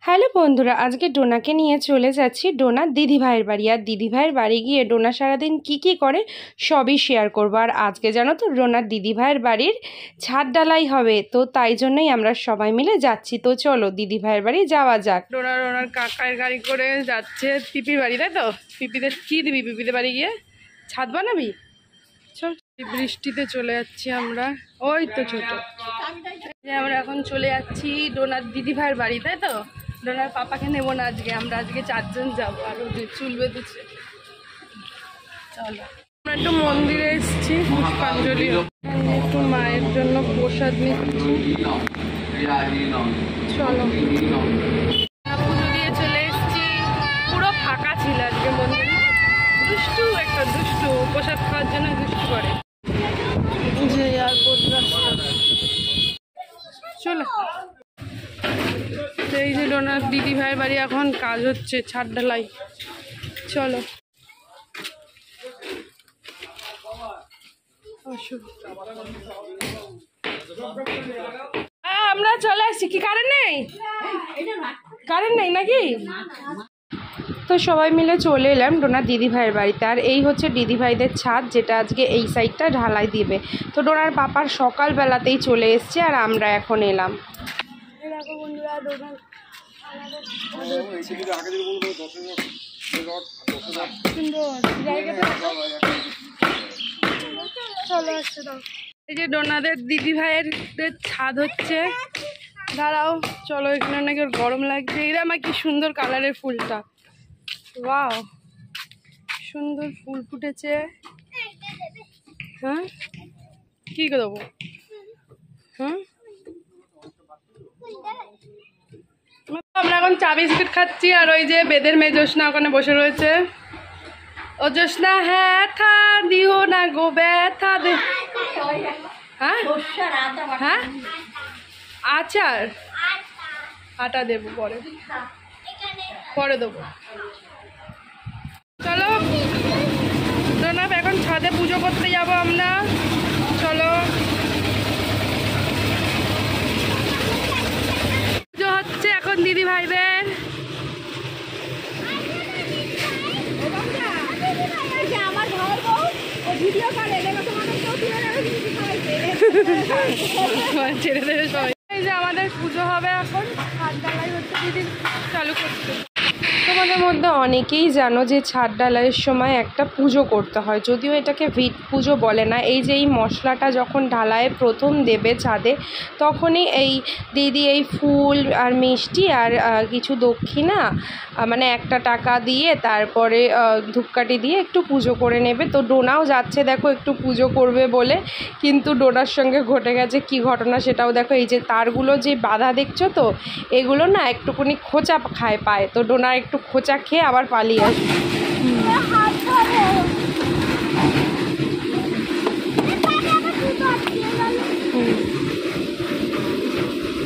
Hello বন্ধুরা, আজকে ডোনাকে নিয়ে চলে যাচ্ছি ডোনার দিদিভাইয়ের বাড়ি। আর দিদিভাইয়ের বাড়ি গিয়ে ডোনা সারাদিন কি করে সবই শেয়ার করবো। আর আজকে জানো তো ডোনার দিদিভাইয়ের বাড়ির ছাদ ডালাই হবে, তো তাই জন্যই আমরা সবাই মিলে যাচ্ছি। তো চলো দিদিভাইয়ের বাড়ি যাওয়া যাক। ডোনার কাকার গাড়ি করে যাচ্ছে পিপির বাড়ি, তাই তো? পিপিদের কি দিবি? পিপিদের বাড়ি গিয়ে ছাদ বানাবি? চল, বৃষ্টিতে চলে যাচ্ছি আমরা। ওই তো ছোট, আমরা এখন চলে যাচ্ছি ডোনার দিদিভাইয়ের বাড়ি, তাই তো? ডোনার পাপাকে নেবো না আজকে, আমরা আজকে 4 জন যাবো। আর ওদের চুল বেঁধেছে। চলো, আমরা একটু মন্দিরে এসেছি পুষ্পাঞ্জলি, একটু মায়ের জন্য প্রসাদ নিচ্ছি। চলো, পুজো দিয়ে চলে এসেছি। পুরো ফাঁকা ছিল আজকে মন্দির। দুষ্টু একটা দুষ্টু প্রসাদ খাওয়ার জন্য দুষ্টু করে যে এয়ারপোর্ট রাস্তা। চলো, এই যে ডোনার দিদি ভাইয়ের বাড়ি এখন কাজ হচ্ছে, ছাদ ঢালাই। চলো, আমরা চলে আসছি। কি কারেন্ট নেই? কারেন্ট নেই নাকি? তো সবাই মিলে চলে এলাম ডোনার দিদি ভাইয়ের বাড়িতে। আর এই হচ্ছে দিদি ভাইদের ছাদ, যেটা আজকে এই সাইডটা ঢালাই দিবে। তো ডোনার পাপার সকালবেলাতেই চলে এসছে আর আমরা এখন এলাম। দেখো বন্ধুরা, ডোনার এই যে ডোনাদের দিদি ভাইয়ের ছাদ হচ্ছে। দাঁড়াও, চলো, এখানে নাকি গরম লাগছে। এরা আমার কি সুন্দর কালারের ফুলটা, ওয়াও, সুন্দর ফুল ফুটেছে। হ্যাঁ, কি করে দেবো? হ্যাঁ, আমরা এখন চা বিস্কুট খাচ্ছি। আর ওই যে বেদের মেয়ে জ্যোৎস্না ওখানে বসে রয়েছে। ও জ্যোৎস্না, হ্যাঁ থা দিও না গো ব্যথা দে। হ্যাঁ হ্যাঁ, আচার আটা দেবো, পরে দেবো। চলো ডোনা, এখন ছাদে পুজো করতে যাবো আমরা। চলো, পুজো হচ্ছে এখন দিদি ভাইদের। ছেড়ে দেবে সবাই। এই যে আমাদের পুজো হবে এখন, ছাদ ঢালাই হচ্ছে দিদি চালু করছে। তোমাদের মধ্যে অনেকেই জানো যে ছাদ ঢালাইয়ের সময় একটা পুজো করতে হয়, যদিও এটাকে ভিট পুজো বলে না। এই যে এই মশলাটা যখন ঢালাইয়ে প্রথম দেবে ছাদে, তখনই এই দিদি এই ফুল আর মিষ্টি আর কিছু দক্ষিণা, মানে 1 টাকা দিয়ে তারপরে ধূপকাঠি দিয়ে একটু পুজো করে নেবে। তো ডোনাও যাচ্ছে দেখো একটু পুজো করবে বলে, কিন্তু ডোনার সঙ্গে ঘটে গেছে কি ঘটনা সেটাও দেখো। এই যে তারগুলো যে বাঁধা দেখছো তো, এগুলো না একটুখানি খোঁচা খায় পায়। তো ডোনা একটু খোঁচা খেয়ে আবার পালিয়ে আসবে।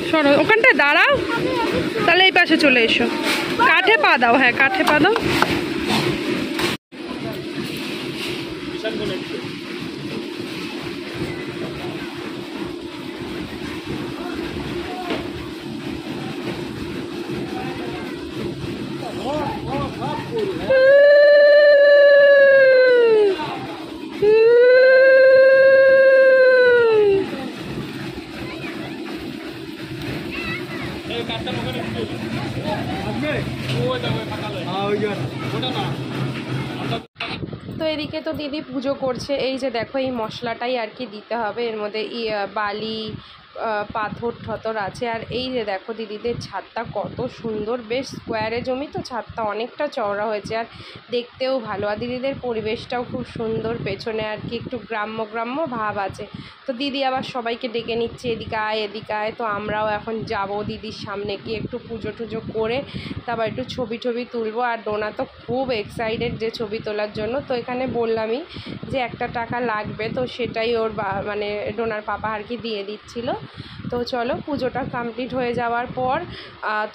সরো, ওখানটায় দাঁড়াও, তাহলে এই পাশে চলে এসো। কাঠে পা দাও, হ্যাঁ কাঠে পা দাও। তো এদিকে তো দিদি পুজো করছে। এই যে দেখো এই মশলাটাই আর কি দিতে হবে, এর মধ্যে বালি পাথর ঠথর আছে। আর এই যে দেখো দিদিদের ছাদটা কত সুন্দর, বেশ স্কোয়ারে জমি তো, ছাদটা অনেকটা চওড়া হয়েছে আর দেখতেও ভালো। আর দিদিদের পরিবেশটাও খুব সুন্দর, পেছনে আর কি একটু গ্রাম্য গ্রাম্য ভাব আছে। তো দিদি আবার সবাইকে ডেকে নিচ্ছে, এদিকে আয় এদিকে আয়। তো আমরাও এখন যাব দিদির সামনে গিয়ে একটু পুজো টুজো করে তারপর একটু ছবি তুলবো। আর ডোনা তো খুব এক্সাইটেড যে ছবি তোলার জন্য। তো এখানে বললামই যে 1 টাকা লাগবে, তো সেটাই ওর মানে ডোনার পাপা আর কি দিয়ে দিচ্ছিলো। তো চলো পুজোটা কমপ্লিট হয়ে যাওয়ার পর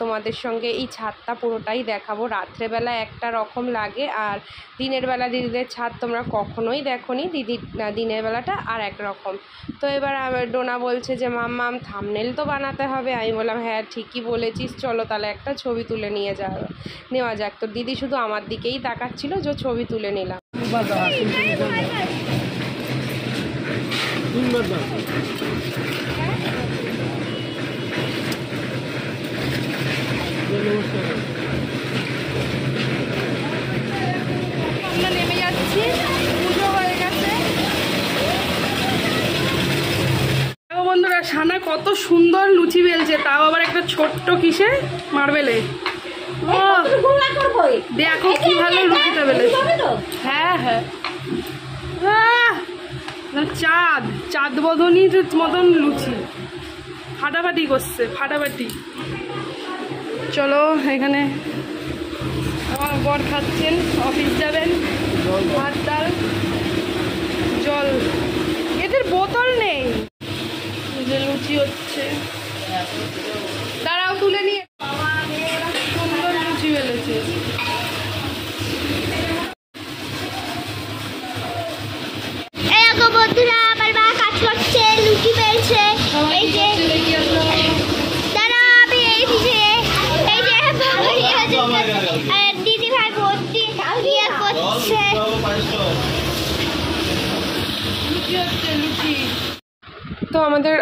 তোমাদের সঙ্গে এই ছাদটা পুরোটাই দেখাবো। রাত্রেবেলা একটা রকম লাগে, আর দিনের বেলা দিদিদের ছাদ তোমরা কখনোই দেখোনি, দিনের বেলাটা আর এক রকম। তো এবার ডোনা বলছে যে মাম্মাম থাম্বনেল তো বানাতে হবে। আমি বললাম হ্যাঁ ঠিকই বলেছিস, চলো তাহলে একটা ছবি তুলে নেওয়া যাক। তো দিদি শুধু আমার দিকেই তাকাচ্ছিল, যে ছবি তুলে নিলাম। আমরা নেমে যাচ্ছি, পুজো হয়ে গেছে। বন্ধুরা সানা কত সুন্দর লুচি বেলছে, তাও আবার একটা ছোট্ট কিসে মার্বেলে। ও দেখো কি ভালো লুচিটা বেলেছে। হ্যাঁ হ্যাঁ চাঁদ বদনির মতন লুচি ফাটাফাটি করছে, ফাটাফাটি। চলো এখানে আমার বর খাচ্ছেন, অফিস যাবেন। ভাত ডাল জল, এদের বোতল নেই। যে লুচি হচ্ছে, দাঁড়াও তুলে নিয়ে। সুন্দর লুচি বেলেছে। বন্ধুরা আমার মা কাজ করছে, লুচি বেলছে। এই যে দাঁড়া আমি এই যে দিদি ভাই ভর্তি ইয়ে করছে। তো আমাদের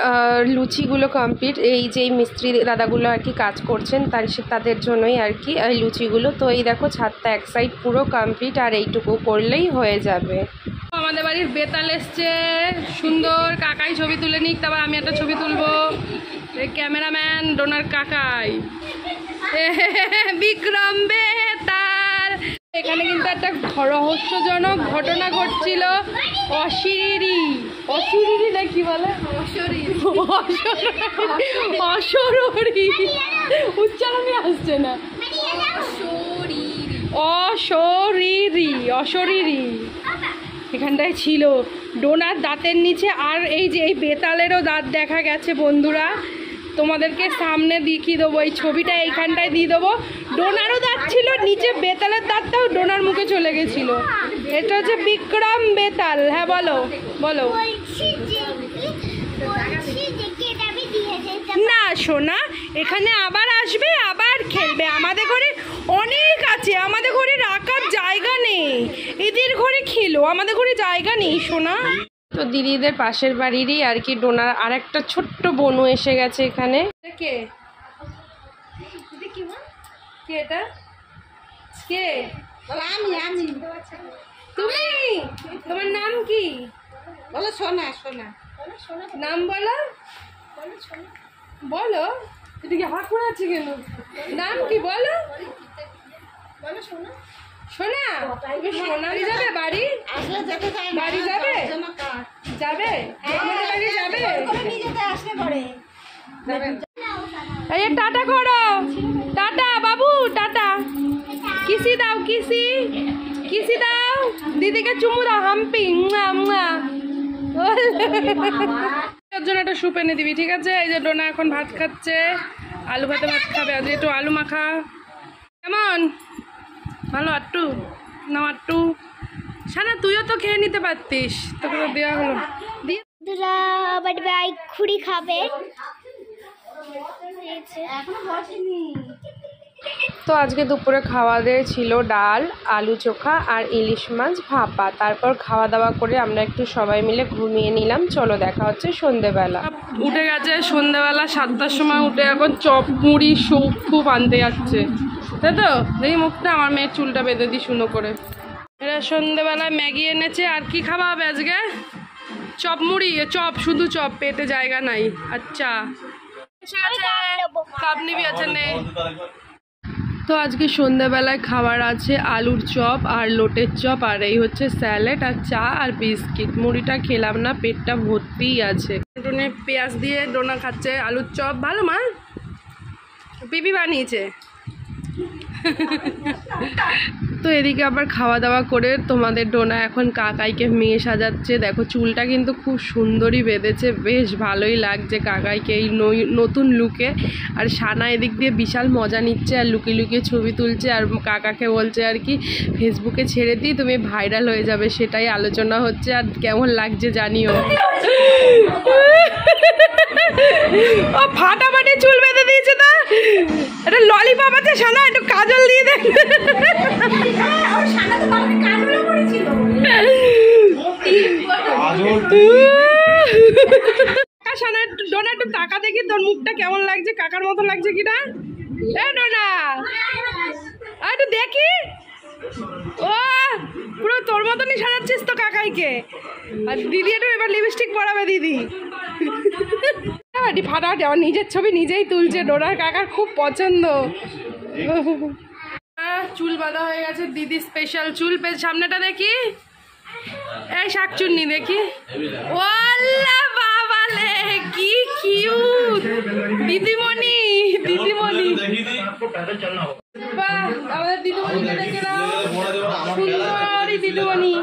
লুচিগুলো কমপ্লিট। এই যে মিস্ত্রি দাদাগুলো আর কি কাজ করছেন তাদের জন্যই আর কি এই লুচিগুলো। তো এই দেখো ছাদটা এক সাইড পুরো কমপ্লিট, আর এইটুকু করলেই হয়ে যাবে। আমাদের বাড়ির বেতাল এসছে, সুন্দর কাকাই ছবি তুলে নিক, তারপর আমি একটা ছবি তুলবো। ক্যামেরাম্যান ডোনার কাকাই, বিক্রম বেতাল। এখানে কিন্তু একটা রহস্যজনক ঘটনা ঘটছিল। অশরীরী না কি বলে, অশরীরী উচ্চারণই আসছে না। অশরীরী এখানটায় ছিল। ডোনার দাঁতের নিচে আর এই যে এই বেতালেরও দাঁত দেখা গেছে বন্ধুরা। তোমাদেরকে সামনে দেখিয়ে দেবো, এই ছবিটা এইখানটায় দিয়ে দেবো। ডোনারও দাঁত ছিল নিচে, বেতালের দাঁতটাও ডোনার মুখে চলে গেছিল। এটা হচ্ছে বিক্রম বেতাল। হ্যাঁ বলো বলো। না সোনা, এখানে আবার আসবে, আবার খেলবে। আমাদের ঘরে অনেক আছে, আমাদের ঘরে রাখার জায়গা নেই। এদের ঘরে খেলো, আমাদের ঘরে জায়গা নেই সোনা। তো দিদিদের পাশের বাড়িরই আর কি ডোনার আর একটা ছোট্ট বনু এসে গেছে এখানে। কে এটা? কে? তুমি? তোমার নাম কি? বলো সোনা। নাম বলো। বলো, এদিকে হাত করে আছে কেন? নাম কি বলো? সোনা। সোনালি যাবে বাড়ি? বাড়ি যাবে? এই টাটা করো, টাটা বাবু, টাটা। কিসি দাও, কিসি দাও, দিদিকে চুমু দাও, হাম্পি। ওর জন্য একটা স্যুপ এনে দিবি, ঠিক আছে? এই যে ডোনা এখন ভাত খাচ্ছে, আলু ভাতে ভাত খাবে। আজ একটু আলু মাখা কেমন ভালো? আট্টু না আট্টু, সানা তুইও তো খেয়ে নিতে পারতিস, তোকে তো দেওয়া হলো। খুঁড়ি খাবে। তো আজকে দুপুরে খাওয়া দাওয়া ছিল ডাল, আলু চোখা আর ইলিশ মাছ ভাপা। তারপর খাওয়া দাওয়া করে আমরা একটু সবাই মিলে ঘুমিয়ে নিলাম। চলো দেখা হচ্ছে সন্ধেবেলা। উঠে গেছে সন্ধেবেলা 7টার সময় উঠে এখন চপ মুড়ি স্যুপ খুব আনতে যাচ্ছে, তাই তো? দেখি মুখটা, আমার মেয়ের চুলটা বেঁধে দিই শুনো করে। এরা সন্ধেবেলায় ম্যাগি এনেছে। আর কি খাওয়া হবে আজকে? চপ মুড়ি, চপ, শুধু চপ, পেটে জায়গা নাই। আচ্ছা কাপ নিবি? আছে নেই। তো আজকে সন্ধ্যাবেলায় খাবার আছে আলুর চপ আর লোটের চপ, আর এই হচ্ছে স্যালাড আর চা আর বিস্কিট। মুড়িটা খেলাম না, পেটটা ভর্তিই আছে। পেঁয়াজ দিয়ে ডোনা খাচ্ছে আলুর চপ। ভালো মা, পিপি বানিয়েছে। তো এদিকে আবার খাওয়া দাওয়া করে তোমাদের ডোনা এখন কাকাইকে মেয়ে সাজাচ্ছে। দেখো চুলটা কিন্তু খুব সুন্দরই বেঁধেছে, বেশ ভালোই লাগছে কাকাইকে এই নতুন লুকে। আর সানা এদিক দিয়ে বিশাল মজা নিচ্ছে আর লুকিয়ে লুকিয়ে ছবি তুলছে, আর কাকাকে বলছে আর কি ফেসবুকে ছেড়ে দিই, তুমি ভাইরাল হয়ে যাবে, সেটাই আলোচনা হচ্ছে। আর কেমন লাগছে জানিও। ও ফাটাফাটি চুল বেঁধে দিয়েছে না, এটা ললিপপ আছে সানা, একটু কাজল দিয়ে দেখ। সানা ডোনা একটু টাকা দেখি তোর মুখটা কেমন লাগছে, কাকার মতো লাগছে কিনা। এ ডোনা একটু দেখি, ও পুরো তোর মতনই সাজাচ্ছিস তো কাকাইকে। আর দিদি একটু এবার লিপস্টিক পরাবে দিদি। ফাটাফাটি আমার নিজের ছবি নিজেই তুলছে, ডোনার কাকার খুব পছন্দ। চুল বাঁধা হয়ে গেছে, দিদি স্পেশাল চুল। সামনেটা দেখি, এই শাকচুন্নি দেখি। ওয়াল্লা বাবালে কি কিউট দিদিমণি, দিদিমণি বাহ, আমাদের দিদিমণিকে দেখে নাও, সুন্দরী দিদিমণি।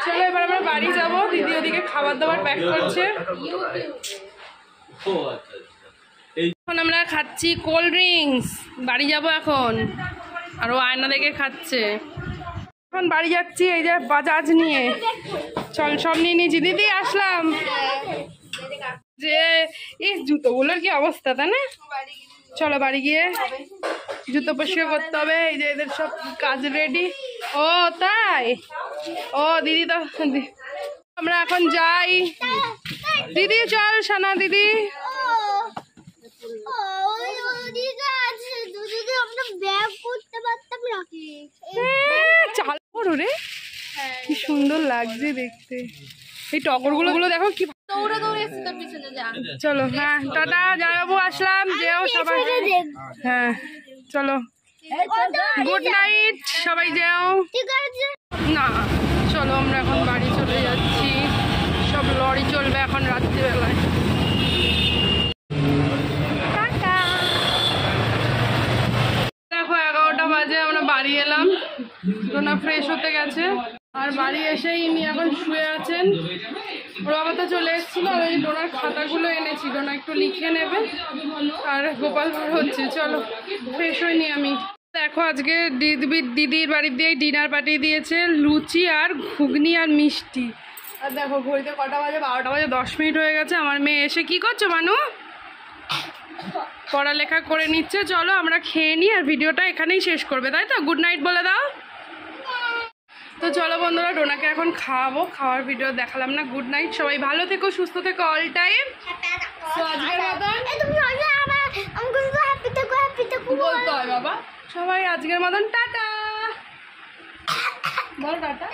চলো এবার আমরা বাড়ি যাবো, দিদি ওদিকে খাবার দাবার প্যাক করছে। এখন আমরা খাচ্ছি কোল্ড ড্রিঙ্কস, বাড়ি যাবো এখন। আর ও আয়না দেখে খাচ্ছে। এখন বাড়ি যাচ্ছি এই যে বাজাজ নিয়ে, চল সব নিয়ে নিয়েছি। দিদি আসলাম। যে এই জুতোগুলোর কি অবস্থা, তাই না? চলো বাড়ি গিয়ে জুতো পরিষ্কার করতে হবে। এই যে এদের সব কাজ রেডি। ও তাই, ও দিদি তো আমরা এখন যাই। দিদি চল সানা দিদি। চাল করো রে, কি সুন্দর লাগছে দেখতে। এই টগরগুলো দেখো কি দৌড়ে দৌড়ে এসে তোর পিছনে যা। চলো হ্যাঁ টাটা, যাবো আসলাম, যেও সবাই। হ্যাঁ চলো, গুড নাইট, সবাই যেও। না চলো আমরা এখন বাড়ি চলে যাচ্ছি, সব লরি চলবে এখন রাত্রিবেলায়। দেখো 11টা বাজে, আমরা বাড়ি এলাম। ডোনা ফ্রেশ হতে গেছে, আর বাড়ি এসেই ইনি এখন শুয়ে আছেন। ওর বাবা তো চলে এসেছিল, আর ওই ডোনার খাতাগুলো এনেছি, ডোনা একটু লিখে নেবে। আর গোপাল ভাঁড় হচ্ছে, চলো ফ্রেশ হইনি আমি। দেখো আজকে দিদির বাড়ি দিয়ে ডিনার পাঠিয়ে দিয়েছে, লুচি আর ঘুগনি আর মিষ্টি। আর দেখো ঘড়িতে কটা বাজে, 12টা বাজে 10 মিনিট হয়ে গেছে। আমার মেয়ে এসে কি করছো মানু? পড়ালেখা করে নিচ্ছে। চলো আমরা খেয়ে নিই, আর ভিডিওটা এখানেই শেষ করবে, তাই তো? গুড নাইট বলে দাও। তো চলো বন্ধুরা, ডোনাকে এখন খাওয়াবো, খাওয়ার ভিডিও দেখালাম না। গুড নাইট, সবাই ভালো থেকো, সুস্থ থেকো অল টাইম। আজকের মতন বলতে হয় বাবা, সবাই আজকের মতন টাটা বল, টাটা।